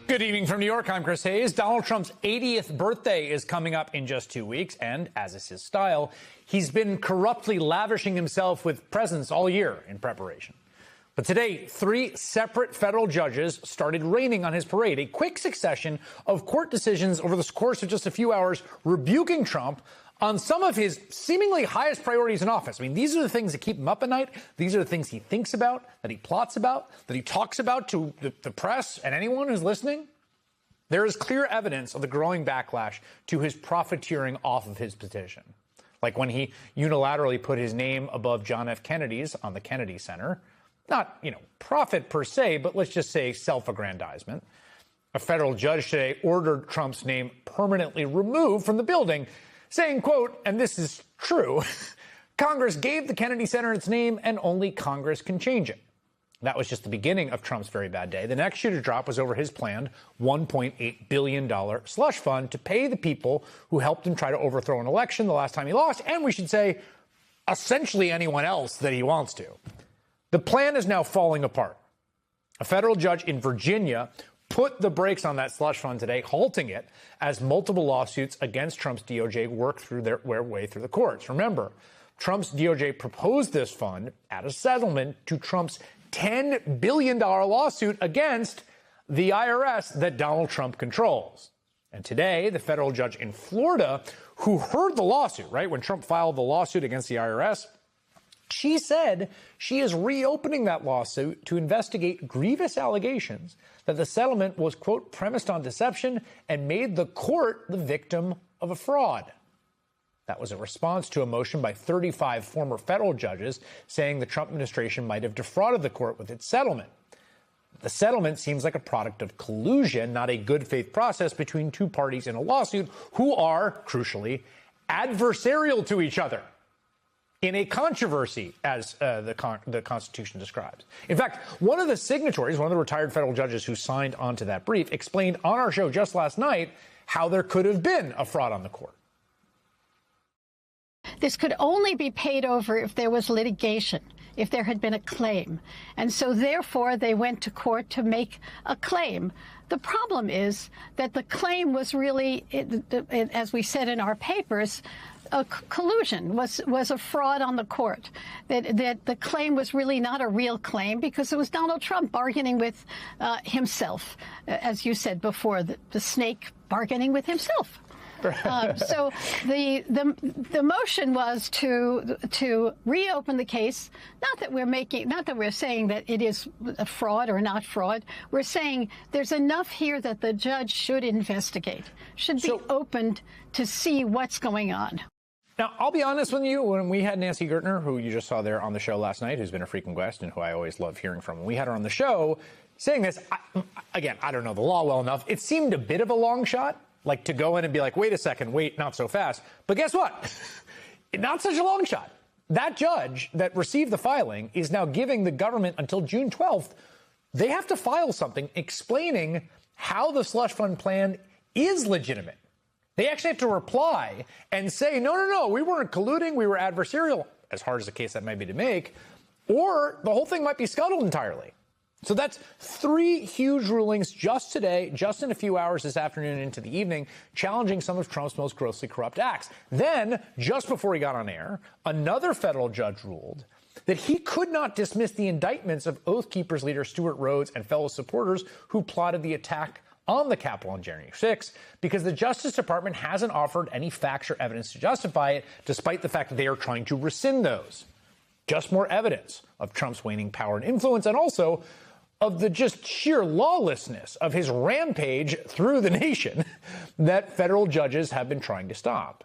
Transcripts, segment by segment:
Good evening from New York. I'm Chris Hayes. Donald Trump's 80th birthday is coming up in just 2 weeks, and as is his style, he's been corruptly lavishing himself with presents all year in preparation. But today, 3 separate federal judges started raining on his parade, a quick succession of court decisions over the course of just a few hours rebuking Trump on some of his seemingly highest priorities in office. I mean, these are the things that keep him up at night. These are the things he thinks about, that he plots about, that he talks about to the press and anyone who's listening. There is clear evidence of the growing backlash to his profiteering off of his petition. Like when he unilaterally put his name above John F. Kennedy's on the Kennedy Center. Not, profit per se, but let's just say self-aggrandizement. A federal judge today ordered Trump's name permanently removed from the building, saying, quote, and this is true, Congress gave the Kennedy Center its name and only Congress can change it. That was just the beginning of Trump's very bad day. The next shoe to drop was over his planned $1.8 billion slush fund to pay the people who helped him try to overthrow an election the last time he lost, and we should say, essentially anyone else that he wants to. The plan is now falling apart. A federal judge in Virginia put the brakes on that slush fund today, halting it as multiple lawsuits against Trump's DOJ work through their way through the courts. Remember, Trump's DOJ proposed this fund at a settlement to Trump's $10 billion lawsuit against the IRS that Donald Trump controls. And today, the federal judge in Florida, who heard the lawsuit, right, when Trump filed the lawsuit against the IRS, she said she is reopening that lawsuit to investigate grievous allegations that the settlement was, quote, premised on deception and made the court the victim of a fraud. That was a response to a motion by 35 former federal judges saying the Trump administration might have defrauded the court with its settlement. The settlement seems like a product of collusion, not a good faith process between 2 parties in a lawsuit who are, crucially, adversarial to each other in a controversy, as the Constitution describes. In fact, one of the signatories, one of the retired federal judges who signed onto that brief, explained on our show just last night how there could have been a fraud on the court. This could only be paid over if there was litigation, if there had been a claim. And so, therefore, they went to court to make a claim. The problem is that the claim was really, as we said in our papers, a collusion, was a fraud on the court, that the claim was really not a real claim because it was Donald Trump bargaining with himself, as you said before, the snake bargaining with himself. So the motion was to reopen the case. Not that we're saying that it is a fraud or not fraud. We're saying there's enough here that the judge should investigate, should be opened to see what's going on. Now, I'll be honest with you, when we had Nancy Gertner, who you just saw there on the show last night, who's been a frequent guest and who I always love hearing from, when we had her on the show saying this, again, I don't know the law well enough. It seemed a bit of a long shot, like to go in and be like, wait a second, wait, not so fast. But guess what? Not such a long shot. That judge that received the filing is now giving the government until June 12th. They have to file something explaining how the slush fund plan is legitimate. They actually have to reply and say, no, we weren't colluding, we were adversarial, as hard as a case that might be to make, or the whole thing might be scuttled entirely. So that's 3 huge rulings just today, just in a few hours this afternoon into the evening, challenging some of Trump's most grossly corrupt acts. Then, just before he got on air, another federal judge ruled that he could not dismiss the indictments of Oath Keepers leader Stewart Rhodes and fellow supporters who plotted the attack on the Capitol on January 6th because the Justice Department hasn't offered any facts or evidence to justify it, despite the fact that they are trying to rescind those. Just more evidence of Trump's waning power and influence, and also of the just sheer lawlessness of his rampage through the nation that federal judges have been trying to stop.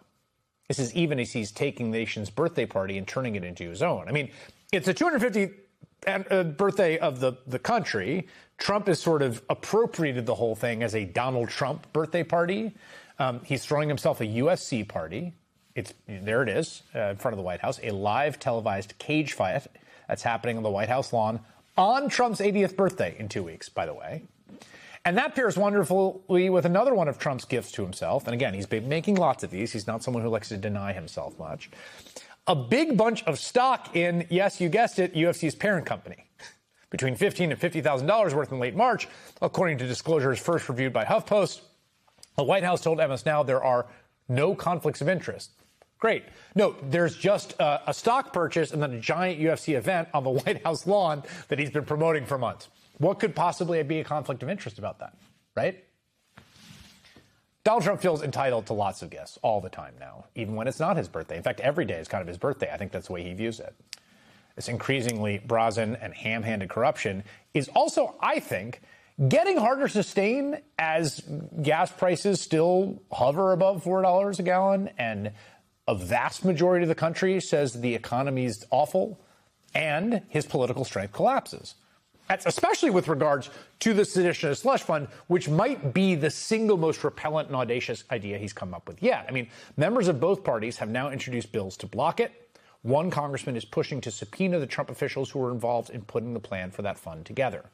This is even as he's taking the nation's birthday party and turning it into his own. I mean, it's the 250th birthday of the country. Trump has sort of appropriated the whole thing as a Donald Trump birthday party. He's throwing himself a UFC party. There it is, in front of the White House, a live televised cage fight that's happening on the White House lawn on Trump's 80th birthday in 2 weeks, by the way. And that pairs wonderfully with another one of Trump's gifts to himself. And again, he's been making lots of these. He's not someone who likes to deny himself much. A big bunch of stock in, yes, you guessed it, UFC's parent company. between $15,000 and $50,000 worth in late March, according to disclosures first reviewed by HuffPost. The White House told MS Now there are no conflicts of interest. Great. No, there's just a stock purchase and then a giant UFC event on the White House lawn that he's been promoting for months. What could possibly be a conflict of interest about that, right? Donald Trump feels entitled to lots of gifts all the time now, even when it's not his birthday. In fact, every day is kind of his birthday. I think that's the way he views it. This increasingly brazen and ham-handed corruption is also, I think, getting harder to sustain as gas prices still hover above $4 a gallon and a vast majority of the country says the economy's awful and his political strength collapses. That's especially with regards to the seditionist slush fund, which might be the single most repellent and audacious idea he's come up with yet. I mean, members of both parties have now introduced bills to block it. One congressman is pushing to subpoena the Trump officials who were involved in putting the plan for that fund together.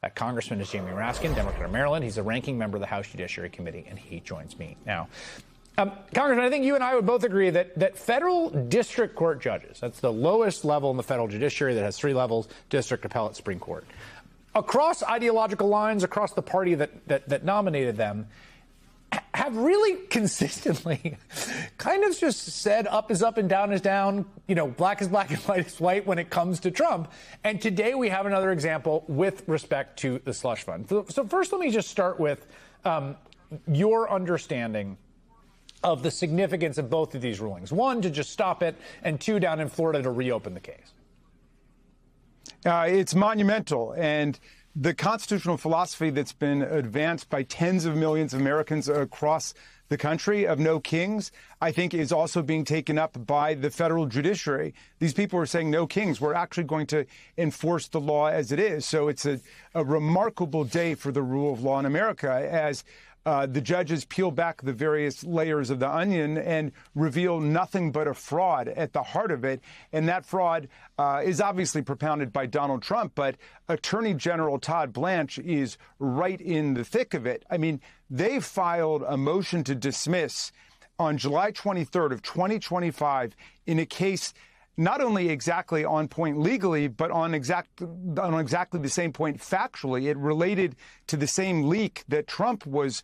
That congressman is Jamie Raskin, Democrat of Maryland. He's a ranking member of the House Judiciary Committee, and he joins me now. Congressman, I think you and I would both agree that federal district court judges, that's the lowest level in the federal judiciary that has 3 levels, district, appellate, Supreme Court, across ideological lines, across the party that nominated them, have really consistently kind of just said up is up and down is down, you know, black is black and white is white when it comes to Trump. And today we have another example with respect to the slush fund. So first, let me just start with your understanding of the significance of both of these rulings. 1, to just stop it, and 2, down in Florida, to reopen the case. It's monumental. And the constitutional philosophy that's been advanced by tens of millions of Americans across the country of no kings, I think is also being taken up by the federal judiciary. These people are saying no kings. We're actually going to enforce the law as it is. So it's a remarkable day for the rule of law in America as the judges peel back the various layers of the onion and reveal nothing but a fraud at the heart of it. And that fraud is obviously propounded by Donald Trump, but Attorney General Todd Blanche is right in the thick of it. I mean, they filed a motion to dismiss on July 23rd of 2025 in a case not only exactly on point legally, but on exactly the same point factually. It related to the same leak that Trump was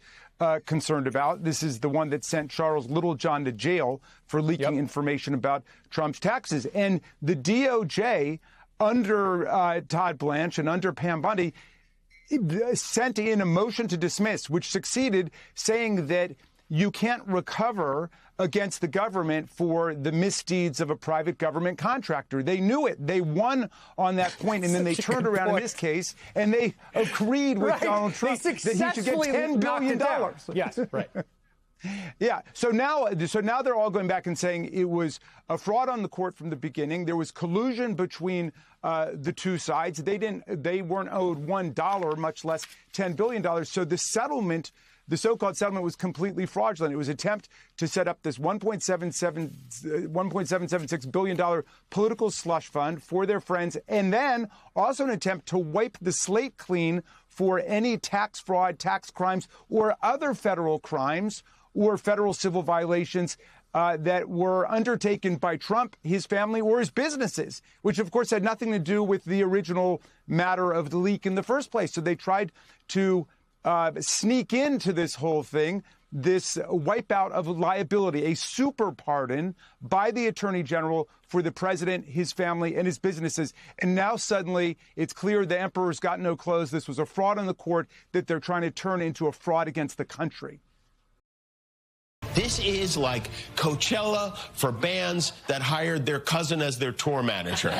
concerned about. This is the one that sent Charles Littlejohn to jail for leaking information about Trump's taxes. And the DOJ, under Todd Blanche and under Pam Bondi, sent in a motion to dismiss, which succeeded, saying that you can't recover against the government for the misdeeds of a private government contractor. They knew it. They won on that point, and then they turned around in this case, and they agreed with Donald Trump that he should get $10 billion. Yes, right. Yeah. So now they're all going back and saying it was a fraud on the court from the beginning. There was collusion between the two sides. They weren't owed $1, much less $10 billion. So the settlement, the so-called settlement, was completely fraudulent. It was an attempt to set up this $1.776 billion political slush fund for their friends, and then also an attempt to wipe the slate clean for any tax fraud, tax crimes, or other federal crimes or federal civil violations that were undertaken by Trump, his family, or his businesses, which, of course, had nothing to do with the original matter of the leak in the first place. So they tried to sneak into this whole thing, this wipeout of liability, a super pardon by the attorney general for the president, his family, and his businesses. And now suddenly it's clear the emperor's got no clothes. This was a fraud on the court that they're trying to turn into a fraud against the country. This is like Coachella for bands that hired their cousin as their tour manager.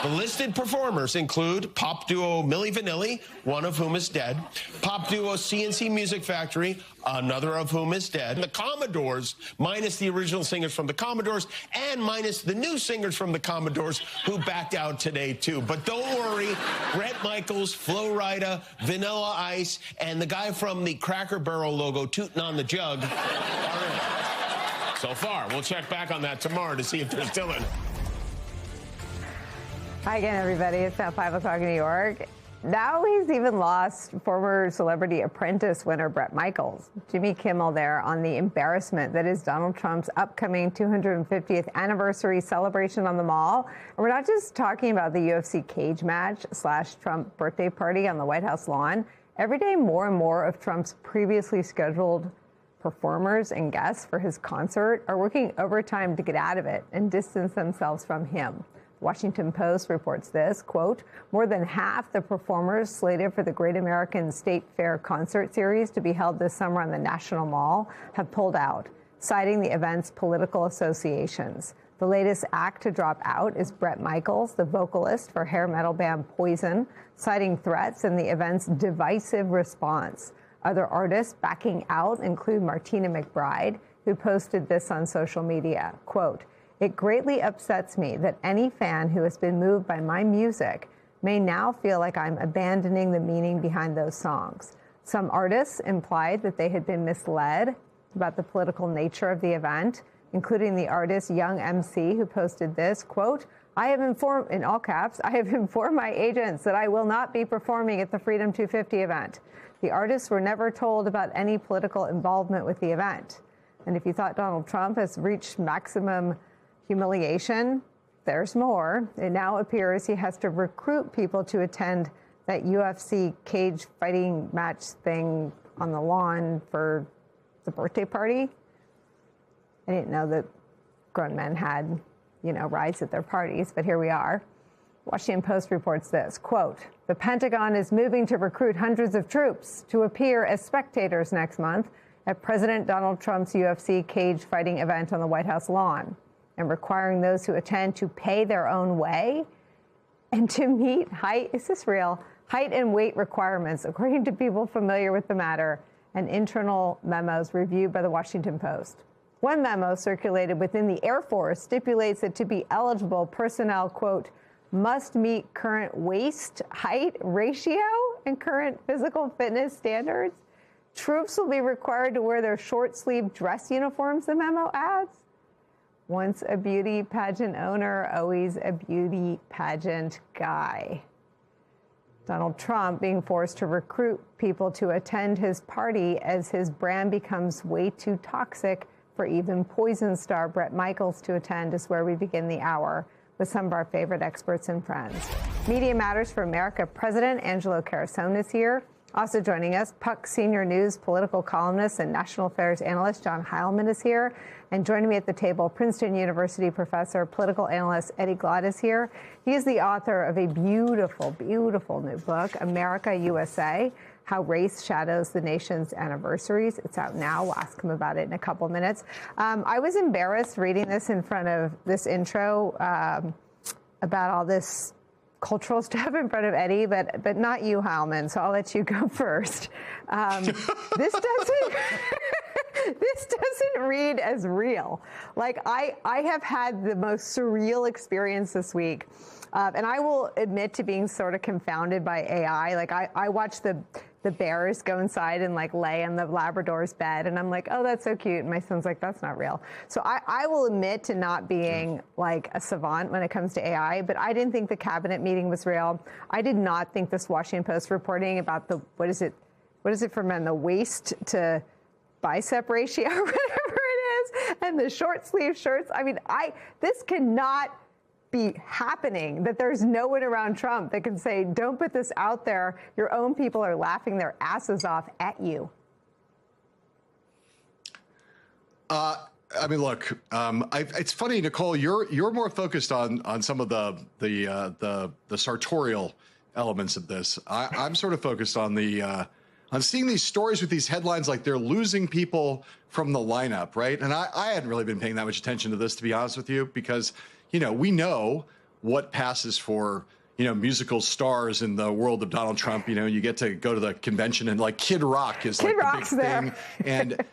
The listed performers include pop duo Milli Vanilli, one of whom is dead, pop duo CNC Music Factory, another of whom is dead, and the Commodores, minus the original singers from the Commodores and minus the new singers from the Commodores who backed out today, too. But don't worry, Bret Michaels, Flo Rida, Vanilla Ice, and the guy from the Cracker Barrel logo, Tootin' on the Jug, are in. So far. We'll check back on that tomorrow to see if they're still in. Hi again, everybody. It's now 5 o'clock in New York. Now he's even lost former Celebrity Apprentice winner Bret Michaels. Jimmy Kimmel there on the embarrassment that is Donald Trump's upcoming 250th anniversary celebration on the Mall. And we're not just talking about the UFC cage match / Trump birthday party on the White House lawn. Every day, more and more of Trump's previously scheduled performers and guests for his concert are working overtime to get out of it and distance themselves from him. Washington Post reports this, quote, more than half the performers slated for the Great American State Fair concert series to be held this summer on the National Mall have pulled out, citing the event's political associations. The latest act to drop out is Bret Michaels, the vocalist for hair metal band Poison, citing threats in the event's divisive response. Other artists backing out include Martina McBride, who posted this on social media, quote, it greatly upsets me that any fan who has been moved by my music may now feel like I'm abandoning the meaning behind those songs. Some artists implied that they had been misled about the political nature of the event, including the artist Young MC, who posted this, quote, I have informed, in all caps, I have informed my agents that I will not be performing at the Freedom 250 event. The artists were never told about any political involvement with the event. And if you thought Donald Trump has reached maximum humiliation, there's more. It now appears he has to recruit people to attend that UFC cage fighting match thing on the lawn for the birthday party. I didn't know that grown men had, rides at their parties, but here we are. Washington Post reports this, quote, the Pentagon is moving to recruit hundreds of troops to appear as spectators next month at President Donald Trump's UFC cage fighting event on the White House lawn, and requiring those who attend to pay their own way and to meet height and weight requirements, according to people familiar with the matter and internal memos reviewed by the Washington Post. One memo circulated within the Air Force stipulates that to be eligible, personnel, quote, must meet current waist height ratio and current physical fitness standards. Troops will be required to wear their short-sleeved dress uniforms, the memo adds. Once a beauty pageant owner, always a beauty pageant guy. Donald Trump being forced to recruit people to attend his party as his brand becomes way too toxic for even Poison star Bret Michaels to attend is where we begin the hour with some of our favorite experts and friends. Media Matters for America President Angelo Carusone is here. Also joining us, Puck Senior News political columnist and national affairs analyst John Heilman is here. And joining me at the table, Princeton University professor, political analyst Eddie Glaude is here. He is the author of a beautiful, beautiful new book, America USA, How Race Shadows the Nation's Anniversaries. It's out now. We'll ask him about it in a couple minutes. I was embarrassed reading this in front of this intro about all this cultural stuff in front of Eddie, but not you, Heilman, so I'll let you go first. This doesn't read as real. Like, I have had the most surreal experience this week. And I will admit to being sort of confounded by AI. Like, I watched the bears go inside and like lay on the Labrador's bed, and I'm like, oh, that's so cute. And my son's like, that's not real. So I will admit to not being like a savant when it comes to AI, but I didn't think the cabinet meeting was real. I did not think this Washington Post reporting about the, what is it for men, the waist to bicep ratio or whatever it is, and the short sleeve shirts. I mean, this cannot be happening, that there's no one around Trump that can say, don't put this out there. Your own people are laughing their asses off at you. I mean, look, it's funny, Nicole, you're more focused on some of the sartorial elements of this. I'm sort of focused on on seeing these stories with these headlines like they're losing people from the lineup, right? And I hadn't really been paying that much attention to this, to be honest with you, because we know what passes for, musical stars in the world of Donald Trump. You get to go to the convention and like Kid Rock is like the big thing. And,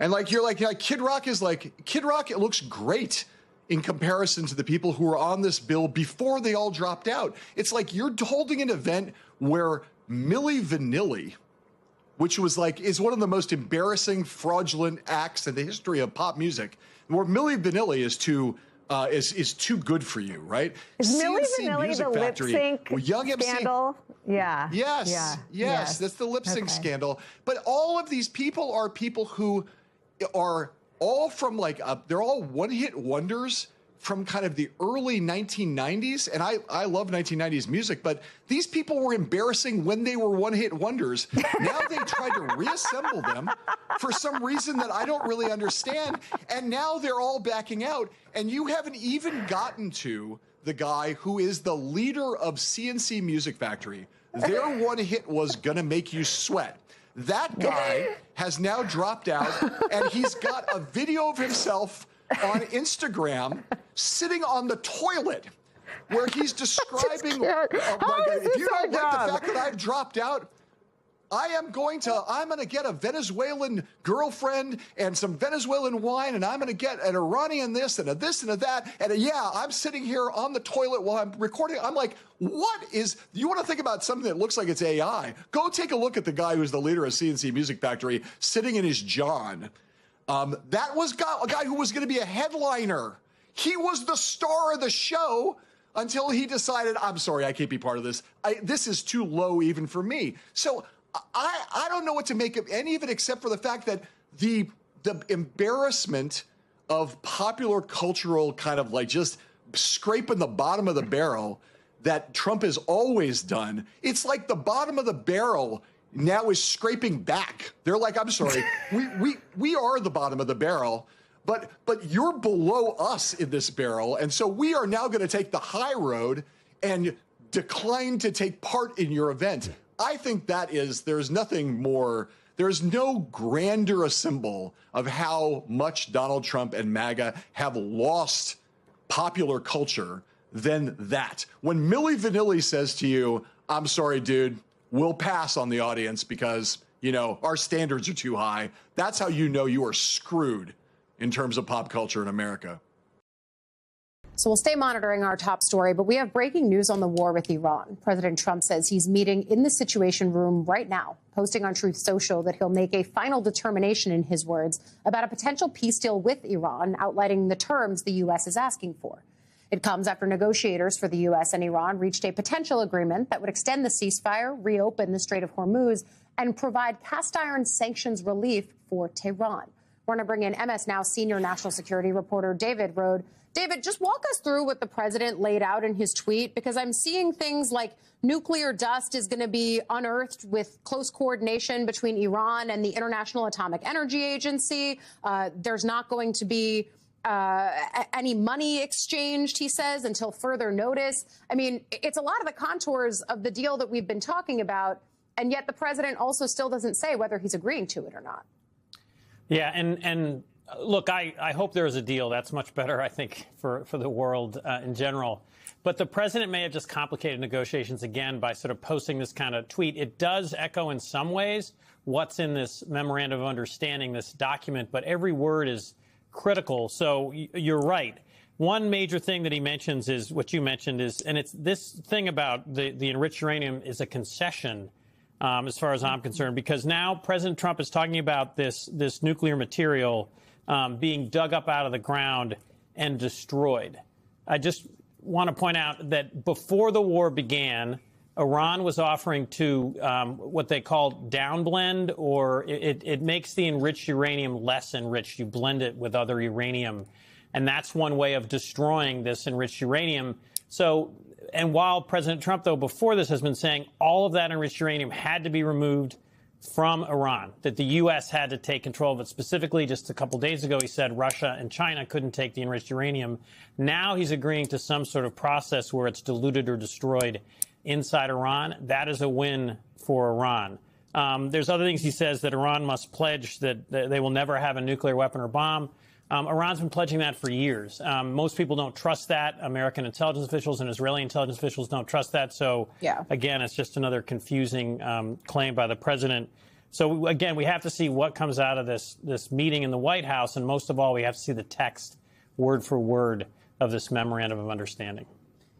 and like, you're like Kid Rock is like, Kid Rock, it looks great in comparison to the people who were on this bill before they all dropped out. It's like you're holding an event where Milli Vanilli, which is one of the most embarrassing, fraudulent acts in the history of pop music, where Milli Vanilli is to is too good for you, right? Is Milli CNC Vanilli Music the lip Factory, sync Young MC, scandal? Yeah. Yes, that's the lip sync scandal. But all of these people are people who are all from they're all one-hit wonders from kind of the early 1990s. And I love 1990s music, but these people were embarrassing when they were one-hit wonders. Now they tried to reassemble them for some reason that I don't really understand. And now they're all backing out. And you haven't even gotten to the guy who is the leader of CNC Music Factory. Their one hit was Gonna Make You Sweat. That guy has now dropped out, and he's got a video of himself on Instagram sitting on the toilet where he's describing, if you don't like the fact that I've dropped out, I'm going to get a Venezuelan girlfriend and some Venezuelan wine, and I'm going to get an Iranian this and a this and a that. And I'm sitting here on the toilet while I'm recording. I'm like, you want to think about something that looks like it's AI? Go take a look at the guy who's the leader of CNC Music Factory sitting in his John. That was a guy who was going to be a headliner. He was the star of the show until he decided, I'm sorry, I can't be part of this. This is too low even for me. So I don't know what to make of any of it except for the fact that the embarrassment of popular cultural kind of just scraping the bottom of the barrel that Trump has always done. It's like the bottom of the barrel now is scraping back. They're like, I'm sorry, we are the bottom of the barrel, but you're below us in this barrel. And so we are now going to take the high road and decline to take part in your event. I think there's no grander a symbol of how much Donald Trump and MAGA have lost popular culture than that. When Milli Vanilli says to you, I'm sorry, dude, we'll pass on the audience because, our standards are too high, that's how you know you are screwed in terms of pop culture in America. So we'll stay monitoring our top story, but we have breaking news on the war with Iran. President Trump says he's meeting in the Situation Room right now, posting on Truth Social that he'll make a final determination, in his words, about a potential peace deal with Iran, outlining the terms the U.S. is asking for. It comes after negotiators for the U.S. and Iran reached a potential agreement that would extend the ceasefire, reopen the Strait of Hormuz, and provide cast-iron sanctions relief for Tehran. We're going to bring in MS Now senior national security reporter David Rode. David, just walk us through what the president laid out in his tweet, because I'm seeing things like nuclear dust is going to be unearthed with close coordination between Iran and the International Atomic Energy Agency. There's not going to be any money exchanged, he says, until further notice. I mean, it's a lot of the contours of the deal that we've been talking about, and yet the president also still doesn't say whether he's agreeing to it or not. Yeah, and look, I hope there is a deal. That's much better, I think, for the world in general. But the president may have just complicated negotiations again by sort of posting this kind of tweet. It does echo in some ways what's in this memorandum of understanding, this document, but every word is critical. So you're right. One major thing that he mentions is what you mentioned is, and it's this thing about the enriched uranium is a concession, as far as I'm concerned, because now President Trump is talking about this nuclear material being dug up out of the ground and destroyed. I just want to point out that before the war began, Iran was offering to what they call downblend, or it makes the enriched uranium less enriched. You blend it with other uranium, and that's one way of destroying this enriched uranium. So, and while President Trump, though, before this has been saying all of that enriched uranium had to be removed from Iran, that the U.S. had to take control of it. Specifically, just a couple days ago, he said Russia and China couldn't take the enriched uranium. Now he's agreeing to some sort of process where it's diluted or destroyed inside Iran. That is a win for Iran. There's other things he says, that Iran must pledge that they will never have a nuclear weapon or bomb. Iran's been pledging that for years. Most people don't trust that. American intelligence officials and Israeli intelligence officials don't trust that. So, again, it's just another confusing claim by the president. So, again, we have to see what comes out of this meeting in the White House. And most of all, we have to see the text, word for word, of this memorandum of understanding.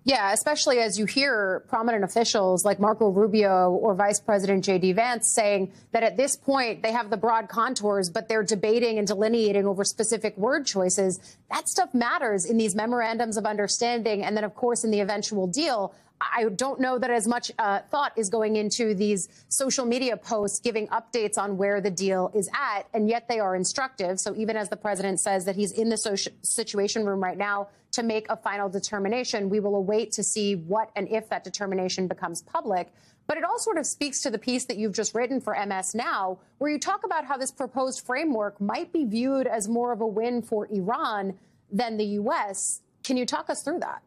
Yeah, especially as you hear prominent officials like Marco Rubio or Vice President J.D. Vance saying that at this point they have the broad contours, but they're debating and delineating over specific word choices. That stuff matters in these memorandums of understanding. And then, of course, in the eventual deal. I don't know that as much thought is going into these social media posts giving updates on where the deal is at, and yet they are instructive. So even as the president says that he's in the situation room right now to make a final determination, we will await to see what and if that determination becomes public. But it all sort of speaks to the piece that you've just written for MS Now, where you talk about how this proposed framework might be viewed as more of a win for Iran than the U.S. Can you talk us through that?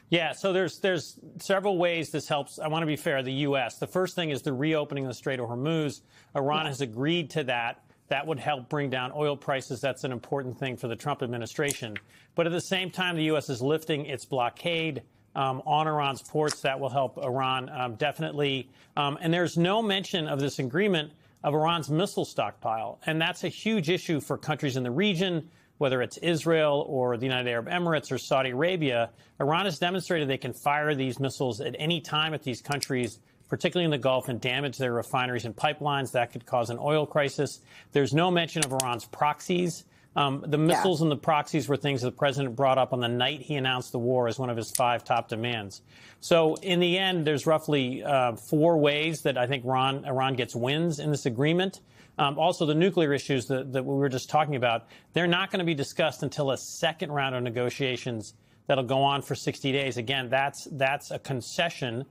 Yeah, so there's several ways this helps. I want to be fair, the U.S. The first thing is the reopening of the Strait of Hormuz. Iran has agreed to that. That would help bring down oil prices. That's an important thing for the Trump administration. But at the same time, the U.S. is lifting its blockade on Iran's ports. That will help Iran definitely. And there's no mention of this agreement of Iran's missile stockpile. And that's a huge issue for countries in the region, whether it's Israel or the United Arab Emirates or Saudi Arabia. Iran has demonstrated they can fire these missiles at any time at these countries, particularly in the Gulf, and damage their refineries and pipelines. That could cause an oil crisis. There's no mention of Iran's proxies. The missiles and the proxies were things that the president brought up on the night he announced the war as one of his 5 top demands. So in the end, there's roughly 4 ways that I think Iran gets wins in this agreement. Also, the nuclear issues that we were just talking about, they're not going to be discussed until a second round of negotiations that'll go on for 60 days. Again, that's a concession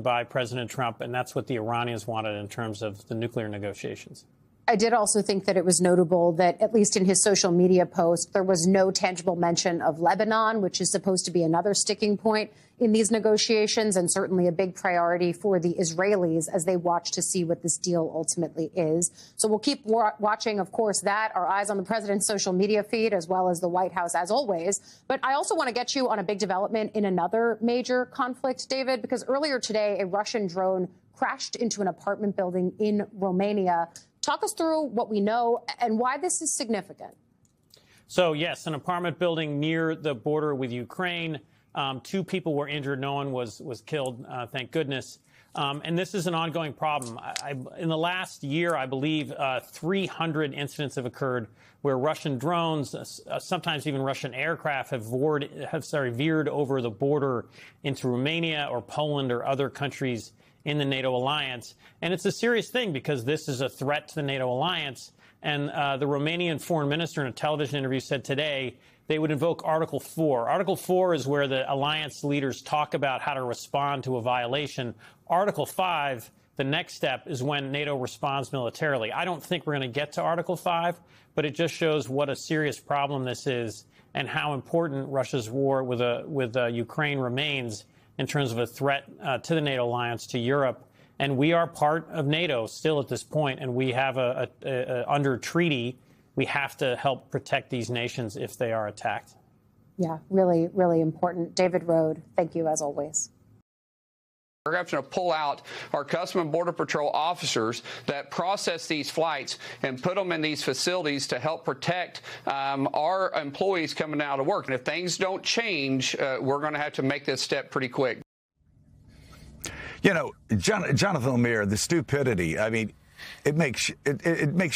by President Trump, and that's what the Iranians wanted in terms of the nuclear negotiations. I did also think that it was notable that, at least in his social media post, there was no tangible mention of Lebanon, which is supposed to be another sticking point in these negotiations, and certainly a big priority for the Israelis as they watch to see what this deal ultimately is. So we'll keep watching, of course, that, our eyes on the president's social media feed, as well as the White House, as always. But I also want to get you on a big development in another major conflict, David, because earlier today, a Russian drone crashed into an apartment building in Romania. Talk us through what we know and why this is significant. So, yes, an apartment building near the border with Ukraine. 2 people were injured. No one was killed, thank goodness. And this is an ongoing problem. In the last year, I believe 300 incidents have occurred where Russian drones, sometimes even Russian aircraft, have veered over the border into Romania or Poland or other countries in the NATO alliance. And it's a serious thing because this is a threat to the NATO alliance. And the Romanian foreign minister in a television interview said today they would invoke Article 4. Article 4 is where the alliance leaders talk about how to respond to a violation. Article 5, the next step, is when NATO responds militarily. I don't think we're going to get to Article 5, but it just shows what a serious problem this is and how important Russia's war with Ukraine remains in terms of a threat to the NATO alliance, to Europe. And we are part of NATO still at this point, and we have under treaty, we have to help protect these nations if they are attacked. Yeah, really, really important. David Rohde, thank you as always. We're going to pull out our Customs and Border Patrol officers that process these flights and put them in these facilities to help protect our employees coming out of work. And if things don't change, we're going to have to make this step pretty quick. You know, Jonathan Lemire, the stupidity, I mean, it makes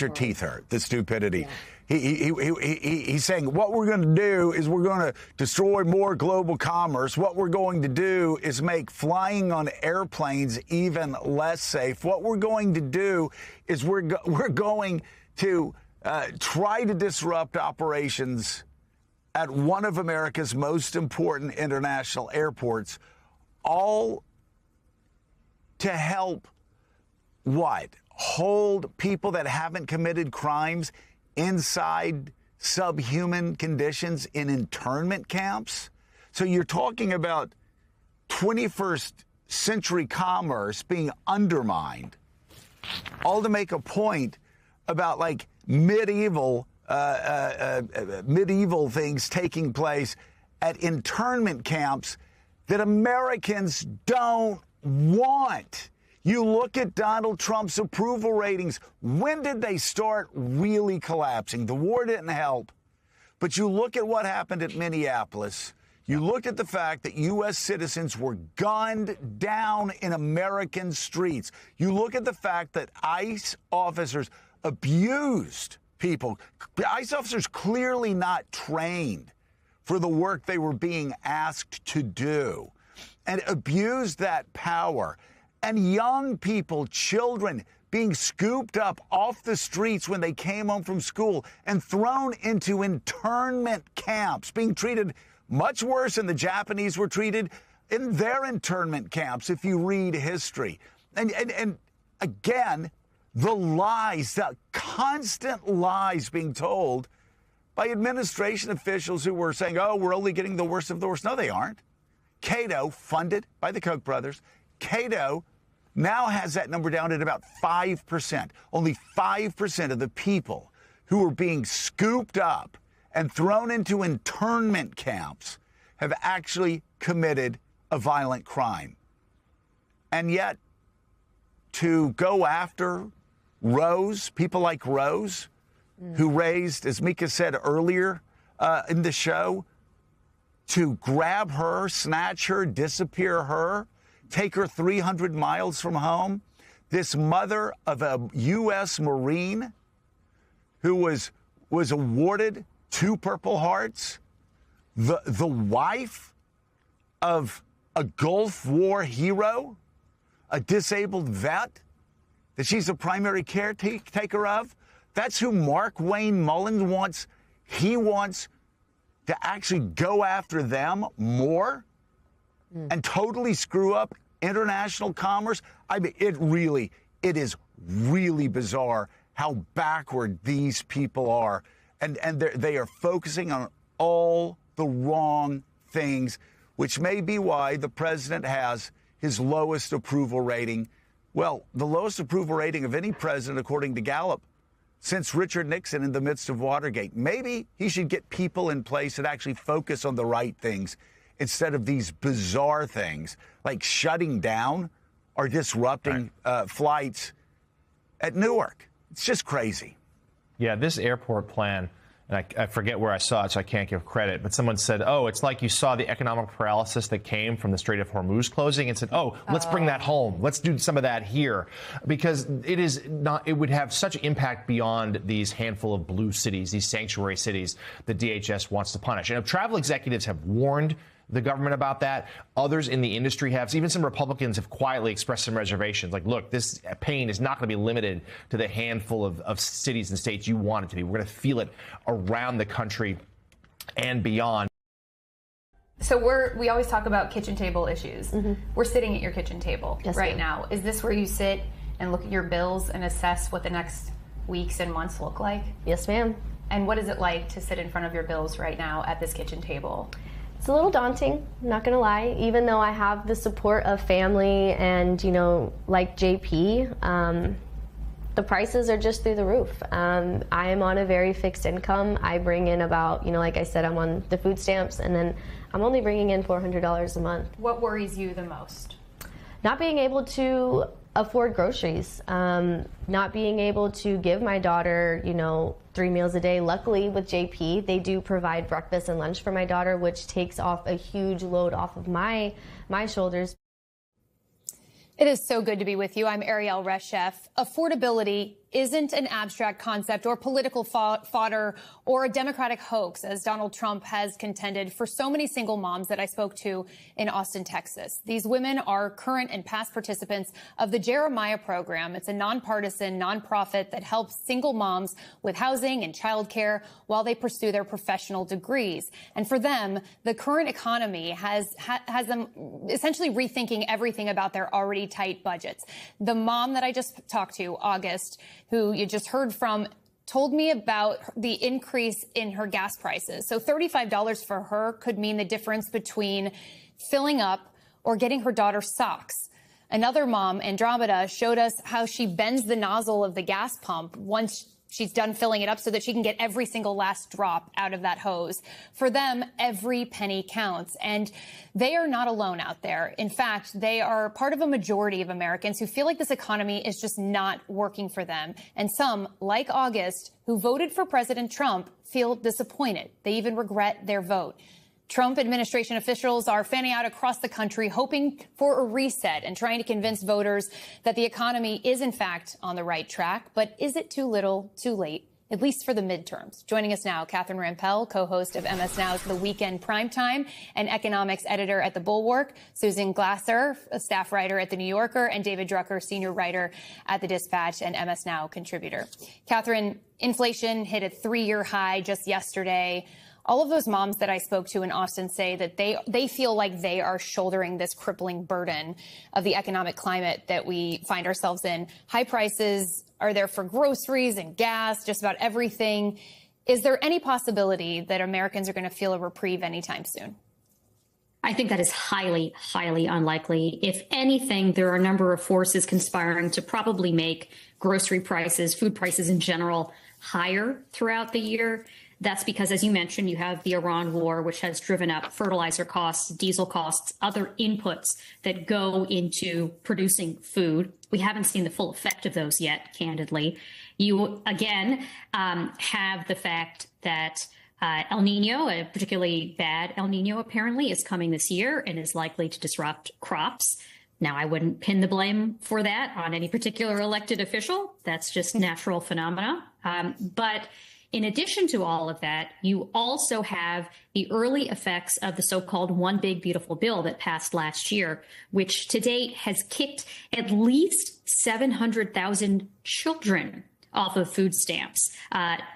your teeth hurt, the stupidity. Yeah. He's saying what we're going to do is we're going to destroy more global commerce. What we're going to do is make flying on airplanes even less safe. What we're going to do is we're going to try to disrupt operations at one of America's most important international airports, all to help what? Hold people that haven't committed crimes inside subhuman conditions in internment camps? So you're talking about 21st century commerce being undermined, all to make a point about like medieval things taking place at internment camps that Americans don't want. You look at Donald Trump's approval ratings. When did they start really collapsing? The war didn't help. But you look at what happened at Minneapolis. You looked at the fact that U.S. citizens were gunned down in American streets. You look at the fact that ICE officers abused people. ICE officers clearly not trained for the work they were being asked to do, and abused that power. And young people, children, being scooped up off the streets when they came home from school and thrown into internment camps, being treated much worse than the Japanese were treated in their internment camps, if you read history. And again, the lies, the constant lies being told by administration officials who were saying, oh, we're only getting the worst of the worst. No, they aren't. Cato, funded by the Koch brothers, Cato now has that number down at about 5%. Only 5% of the people who are being scooped up and thrown into internment camps have actually committed a violent crime. And yet, to go after Rose, people like Rose, who raised, as Mika said earlier in the show, to grab her, snatch her, disappear her, take her 300 miles from home. This mother of a U.S. Marine who was awarded 2 Purple Hearts, the wife of a Gulf War hero, a disabled vet that she's a primary caretaker of. That's who Mark Wayne Mullins wants. He wants to actually go after them more and totally screw up international commerce. I mean, it is really bizarre how backward these people are. And they are focusing on all the wrong things, which may be why the president has his lowest approval rating. Well, the lowest approval rating of any president, according to Gallup, since Richard Nixon in the midst of Watergate. Maybe he should get people in place that actually focus on the right things instead of these bizarre things like shutting down or disrupting flights at Newark. It's just crazy. Yeah, this airport plan, and I forget where I saw it, so I can't give credit, but someone said, oh, it's like you saw the economic paralysis that came from the Strait of Hormuz closing and said, oh, let's bring that home. Let's do some of that here. Because it would have such impact beyond these handful of blue cities, these sanctuary cities that DHS wants to punish. And travel executives have warned the government about that. Others in the industry have. Even some Republicans have quietly expressed some reservations. Like, look, this pain is not going to be limited to the handful of cities and states you want it to be. We're going to feel it around the country and beyond. So we always talk about kitchen table issues. Mm-hmm. We're sitting at your kitchen table right now. Is this where you sit and look at your bills and assess what the next weeks and months look like? Yes, ma'am. And what is it like to sit in front of your bills right now at this kitchen table? It's a little daunting, not gonna lie, even though I have the support of family and, like JP, the prices are just through the roof. I am on a very fixed income. I bring in about, like I said, I'm on the food stamps, and then I'm only bringing in $400 a month. What worries you the most? Not being able to afford groceries, not being able to give my daughter, 3 meals a day. Luckily with JP, they do provide breakfast and lunch for my daughter, which takes off a huge load off of my shoulders. It is so good to be with you. I'm Ariel Reshef. Affordability isn't an abstract concept or political fodder or a Democratic hoax, as Donald Trump has contended for so many single moms that I spoke to in Austin, Texas. These women are current and past participants of the Jeremiah program. It's a nonpartisan nonprofit that helps single moms with housing and childcare while they pursue their professional degrees. And for them, the current economy has them essentially rethinking everything about their already tight budgets. The mom that I just talked to, August, who you just heard from, told me about the increase in her gas prices. So $35 for her could mean the difference between filling up or getting her daughter socks. Another mom, Andromeda, showed us how she bends the nozzle of the gas pump once she's done filling it up so that she can get every single last drop out of that hose. For them, every penny counts. And they are not alone out there. In fact, they are part of a majority of Americans who feel like this economy is just not working for them. And some, like August, who voted for President Trump, feel disappointed. They even regret their vote. Trump administration officials are fanning out across the country, hoping for a reset and trying to convince voters that the economy is, in fact, on the right track. But is it too little, too late, at least for the midterms? Joining us now, Catherine Rampell, co-host of MS Now's The Weekend Primetime and economics editor at The Bulwark, Susan Glasser, a staff writer at The New Yorker, and David Drucker, senior writer at The Dispatch and MS Now contributor. Catherine, inflation hit a 3-year high just yesterday. All of those moms that I spoke to in Austin say that they feel like they are shouldering this crippling burden of the economic climate that we find ourselves in. High prices are there for groceries and gas, just about everything. Is there any possibility that Americans are going to feel a reprieve anytime soon? I think that is highly, highly unlikely. If anything, there are a number of forces conspiring to probably make grocery prices, food prices in general, higher throughout the year. That's because, as you mentioned, you have the Iran war, which has driven up fertilizer costs, diesel costs, other inputs that go into producing food. We haven't seen the full effect of those yet, candidly. You, again, have the fact that El Nino, a particularly bad El Nino, apparently, is coming this year and is likely to disrupt crops. Now, I wouldn't pin the blame for that on any particular elected official. That's just natural phenomena. But in addition to all of that, you also have the early effects of the so-called One Big Beautiful Bill that passed last year, which to date has kicked at least 700,000 children off of food stamps,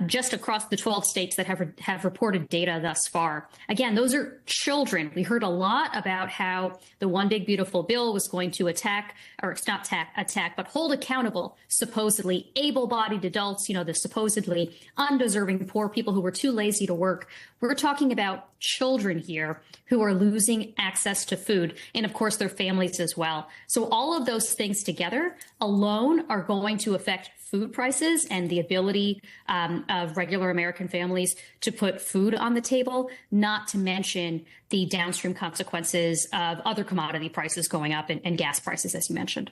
just across the 12 states that have reported data thus far. Again, those are children. We heard a lot about how the One Big Beautiful Bill was going to attack, but hold accountable, supposedly able-bodied adults, the supposedly undeserving poor people who were too lazy to work. We're talking about children here who are losing access to food, and of course their families as well. So all of those things together alone are going to affect food prices and the ability of regular American families to put food on the table, not to mention the downstream consequences of other commodity prices going up and gas prices, as you mentioned.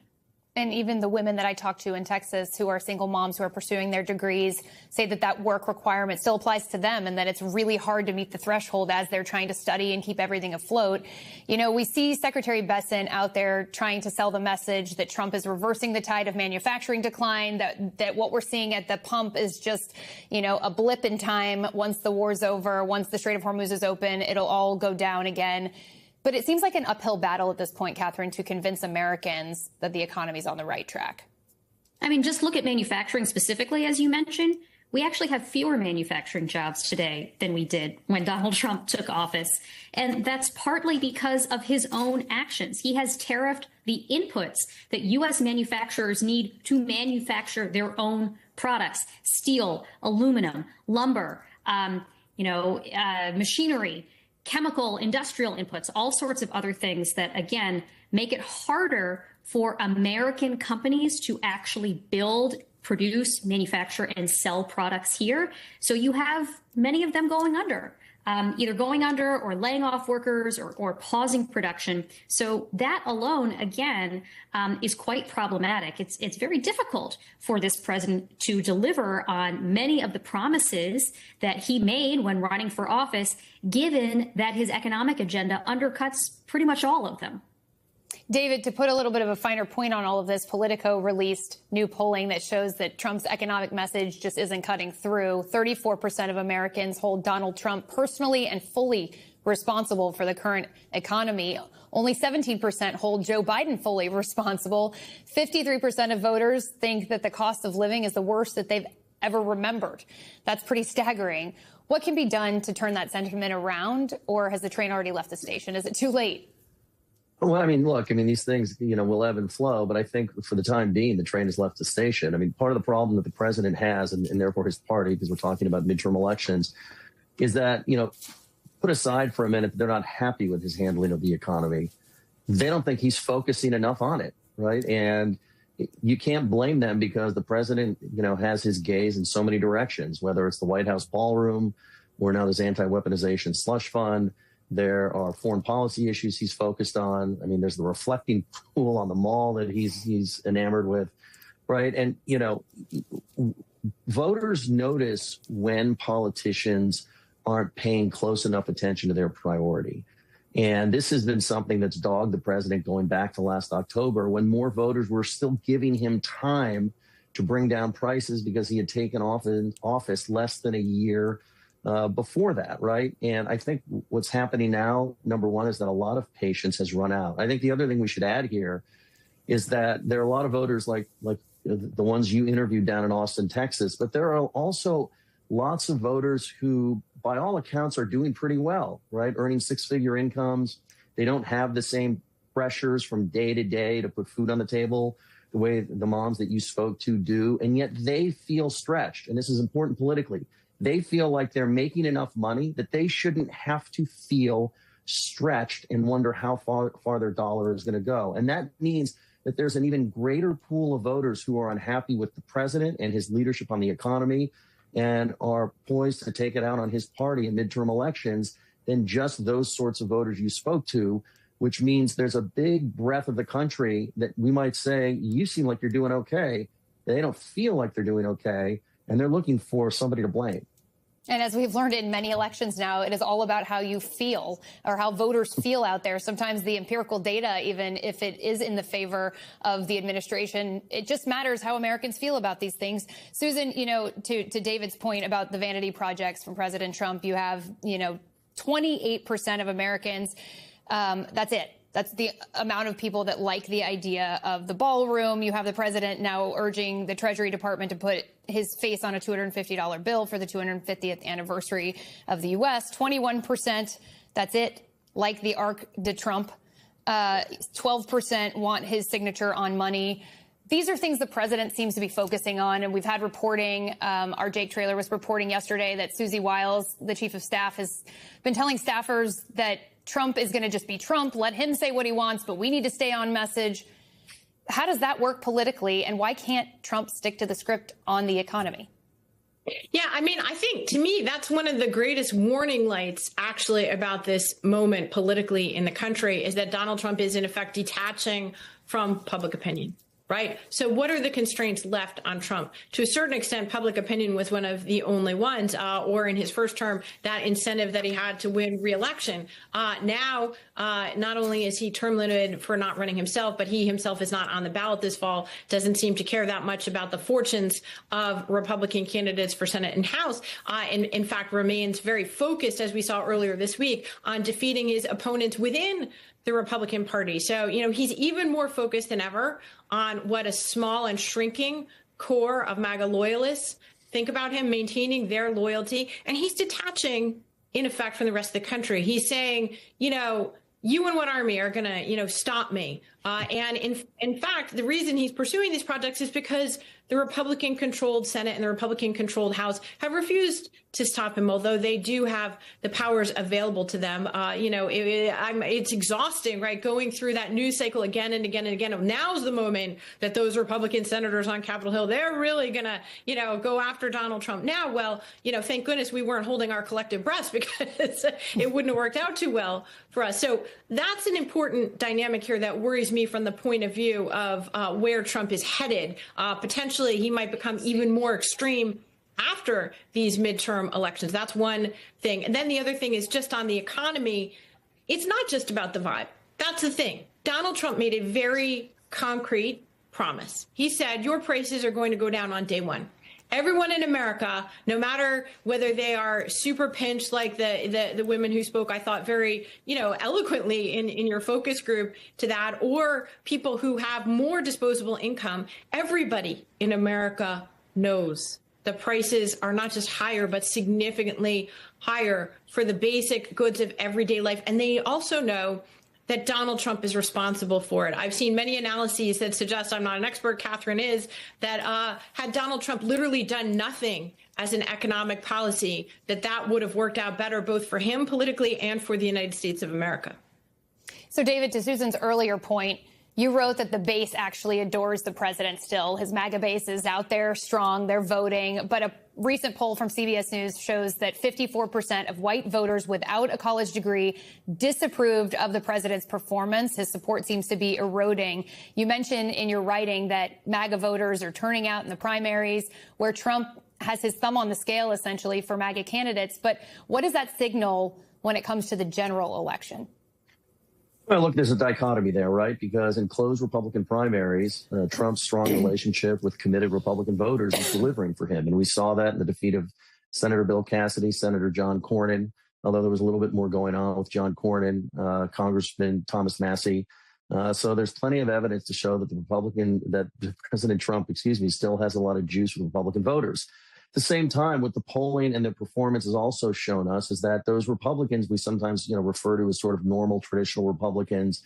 And even the women that I talked to in Texas who are single moms who are pursuing their degrees say that work requirement still applies to them and that it's really hard to meet the threshold as they're trying to study and keep everything afloat. We see Secretary Bessent out there trying to sell the message that Trump is reversing the tide of manufacturing decline, that what we're seeing at the pump is just, a blip in time. Once the war's over, once the Strait of Hormuz is open, it'll all go down again. But it seems like an uphill battle at this point, Catherine, to convince Americans that the economy is on the right track. I mean, just look at manufacturing specifically, as you mentioned. We actually have fewer manufacturing jobs today than we did when Donald Trump took office. And that's partly because of his own actions. He has tariffed the inputs that U.S. manufacturers need to manufacture their own products: steel, aluminum, lumber, machinery, chemical, industrial inputs, all sorts of other things that, again, make it harder for American companies to actually build, produce, manufacture, and sell products here. So you have many of them going under, either going under or laying off workers or pausing production. So that alone, again, is quite problematic. It's very difficult for this president to deliver on many of the promises that he made when running for office, given that his economic agenda undercuts pretty much all of them. David, to put a little bit of a finer point on all of this, Politico released new polling that shows that Trump's economic message just isn't cutting through. 34% of Americans hold Donald Trump personally and fully responsible for the current economy. Only 17% hold Joe Biden fully responsible. 53% of voters think that the cost of living is the worst that they've ever remembered. That's pretty staggering. What can be done to turn that sentiment around, or has the train already left the station? Is it too late? Well, I mean, look, these things, will ebb and flow. But I think for the time being, the train has left the station. I mean, part of the problem that the president has, and therefore his party, because we're talking about midterm elections, is that, put aside for a minute that they're not happy with his handling of the economy. They don't think he's focusing enough on it, right? And you can't blame them because the president, has his gaze in so many directions, whether it's the White House ballroom or now this anti-weaponization slush fund. There are foreign policy issues he's focused on. I mean, there's the reflecting pool on the mall that he's enamored with, right? And, voters notice when politicians aren't paying close enough attention to their priority. And this has been something that's dogged the president going back to last October, when more voters were still giving him time to bring down prices because he had taken office less than a year before that, right? And I think what's happening now, number one, is that a lot of patience has run out. I think the other thing we should add here is that there are a lot of voters like the ones you interviewed down in Austin, Texas, but there are also lots of voters who, by all accounts, are doing pretty well, right? Earning six-figure incomes. They don't have the same pressures from day to day to put food on the table the way the moms that you spoke to do. And yet they feel stretched. And this is important politically. They feel like they're making enough money that they shouldn't have to feel stretched and wonder how far their dollar is going to go. And that means that there's an even greater pool of voters who are unhappy with the president and his leadership on the economy and are poised to take it out on his party in midterm elections than just those sorts of voters you spoke to, which means there's a big breadth of the country that we might say, you seem like you're doing okay. They don't feel like they're doing okay, and they're looking for somebody to blame. And as we've learned in many elections now, it is all about how you feel or how voters feel out there. Sometimes the empirical data, even if it is in the favor of the administration, it just matters how Americans feel about these things. Susan, to David's point about the vanity projects from President Trump, you have, 28% of Americans. That's it. That's the amount of people that like the idea of the ballroom. You have the president now urging the Treasury Department to put his face on a $250 bill for the 250th anniversary of the U.S. 21%, that's it, like the Arc de Trump. 12% want his signature on money. These are things the president seems to be focusing on, and we've had reporting. Our Jake Traylor was reporting yesterday that Susie Wiles, the chief of staff, has been telling staffers that Trump is going to just be Trump. Let him say what he wants, but we need to stay on message. How does that work politically, and why can't Trump stick to the script on the economy? Yeah, I think to me, that's one of the greatest warning lights actually about this moment politically in the country is that Donald Trump is in effect detaching from public opinion. Right. So what are the constraints left on Trump? To a certain extent, public opinion was one of the only ones, or in his first term, that incentive that he had to win re-election. Now, not only is he term limited for not running himself, but he himself is not on the ballot this fall, doesn't seem to care that much about the fortunes of Republican candidates for Senate and House, and in fact remains very focused, as we saw earlier this week, on defeating his opponents within the Republican Party. So, he's even more focused than ever on what a small and shrinking core of MAGA loyalists think about him, maintaining their loyalty. And he's detaching, in effect, from the rest of the country. He's saying, you and what army are going to, stop me. And in fact, the reason he's pursuing these projects is because the Republican-controlled Senate and the Republican-controlled House have refused to stop him, although they do have the powers available to them. It's exhausting, right, going through that news cycle again and again and again. Now's the moment that those Republican senators on Capitol Hill, they're really going to, go after Donald Trump. Now, well, thank goodness we weren't holding our collective breaths because it wouldn't have worked out too well for us. So that's an important dynamic here that worries me from the point of view of where Trump is headed. Potentially, he might become even more extreme after these midterm elections. That's one thing. And then the other thing is just on the economy. It's not just about the vibe. That's the thing. Donald Trump made a very concrete promise. He said, your prices are going to go down on day one. Everyone in America, no matter whether they are super pinched like the women who spoke, I thought very, eloquently in your focus group to that, or people who have more disposable income, everybody in America knows the prices are not just higher, but significantly higher for the basic goods of everyday life. And they also know that Donald Trump is responsible for it. I've seen many analyses that suggest, I'm not an expert, Catherine is, that had Donald Trump literally done nothing as an economic policy, that would have worked out better both for him politically and for the United States of America. So, David, to Susan's earlier point, you wrote that the base actually adores the president still. His MAGA base is out there strong. They're voting. But a recent poll from CBS News shows that 54% of white voters without a college degree disapproved of the president's performance. His support seems to be eroding. You mentioned in your writing that MAGA voters are turning out in the primaries where Trump has his thumb on the scale, essentially, for MAGA candidates. But what does that signal when it comes to the general election? Well, look, there's a dichotomy there, right? Because in closed Republican primaries, Trump's strong relationship with committed Republican voters is delivering for him. And we saw that in the defeat of Senator Bill Cassidy, Senator John Cornyn, although there was a little bit more going on with John Cornyn, Congressman Thomas Massie. So there's plenty of evidence to show that President Trump, still has a lot of juice with Republican voters. At the same time, what the polling and the performance has also shown us is that those Republicans we sometimes, refer to as sort of normal, traditional Republicans,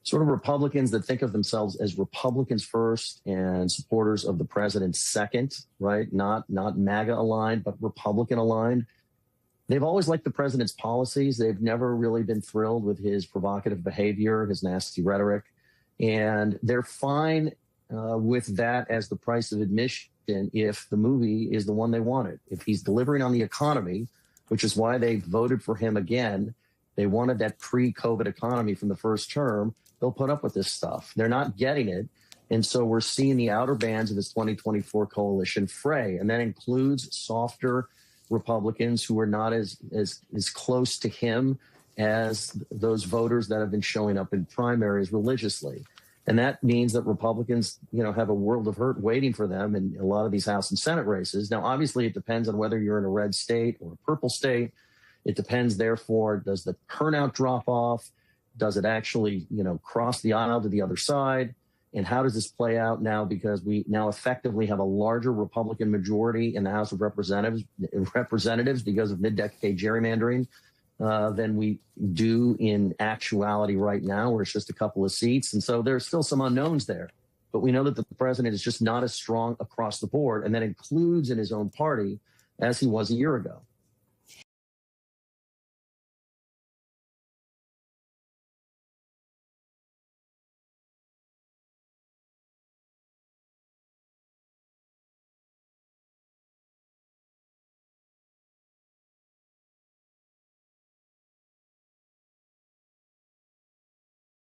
sort of Republicans that think of themselves as Republicans first and supporters of the president second, right? Not MAGA aligned, but Republican aligned. They've always liked the president's policies. They've never really been thrilled with his provocative behavior, his nasty rhetoric. And they're fine with that as the price of admission if the movie is the one they wanted. If he's delivering on the economy, which is why they voted for him again, they wanted that pre-COVID economy from the first term, they'll put up with this stuff. They're not getting it. And so we're seeing the outer bands of this 2024 coalition fray. And that includes softer Republicans who are not as close to him as those voters that have been showing up in primaries religiously. And that means that Republicans, have a world of hurt waiting for them in a lot of these House and Senate races. Now, obviously, it depends on whether you're in a red state or a purple state. It depends, therefore, does the turnout drop off? Does it actually, cross the aisle to the other side? And how does this play out now? Because we now effectively have a larger Republican majority in the House of Representatives because of mid-decade gerrymandering than we do in actuality right now, where it's just a couple of seats. And so there's still some unknowns there. But we know that the president is just not as strong across the board, and that includes in his own party as he was a year ago.